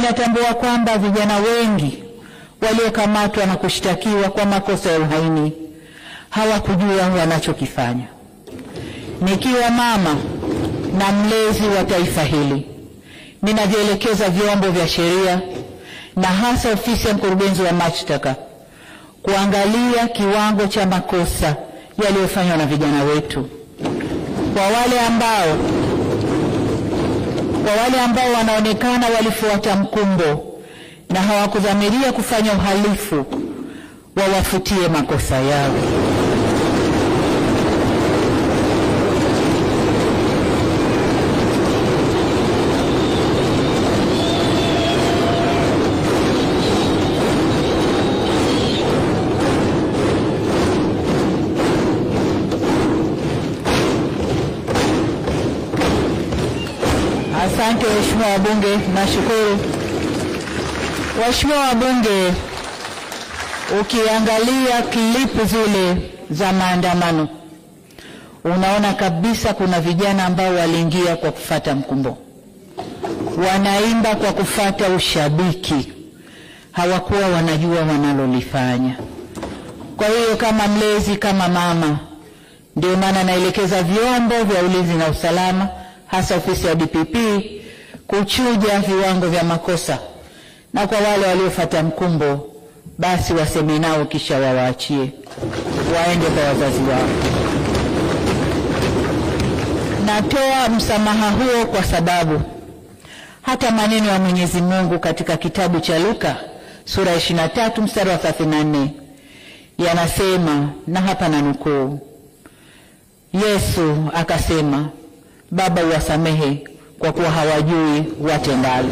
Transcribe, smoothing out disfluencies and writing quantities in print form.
Ninatambua kwamba vijana wengi waliokamatwa na kushtakiwa kwa makosa ya uhaini hawakujua wanachokifanya. Nikiwa mama na mlezi wa taifa hili, ninavielekeza vyombo vya sheria na hasa ofisi ya mkurugenzi wa mashtaka kuangalia kiwango cha makosa yaliyofanywa na vijana wetu. Kwa wale ambao wanaonekana walifuata mkumbo na hawakudhamiria kufanya uhalifu, wawafutie makosa yao. Asante waheshimiwa wabunge, nashukuru. Waheshimiwa wabunge, ukiangalia klipu zile za maandamano, unaona kabisa kuna vijana ambao waliingia kwa kufuata mkumbo. Wanaimba kwa kufuata ushabiki. Hawakuwa wanajua wanalolifanya. Kwa hiyo kama mlezi, kama mama, ndio maana naelekeza vyombo vya ulinzi na usalama, hasa ofisi ya DPP, kuchuja viwango vya makosa, na kwa wale waliofuata mkumbo basi waseme nao kisha wawaachie waende kwa wazazi wao. Natoa msamaha huo kwa sababu hata maneno ya Mwenyezi Mungu katika kitabu cha Luka sura 23 mstari wa 34 yanasema, na hapa nanukuu, Yesu akasema, Baba uwasamehe kwa kuwa hawajui watendalo.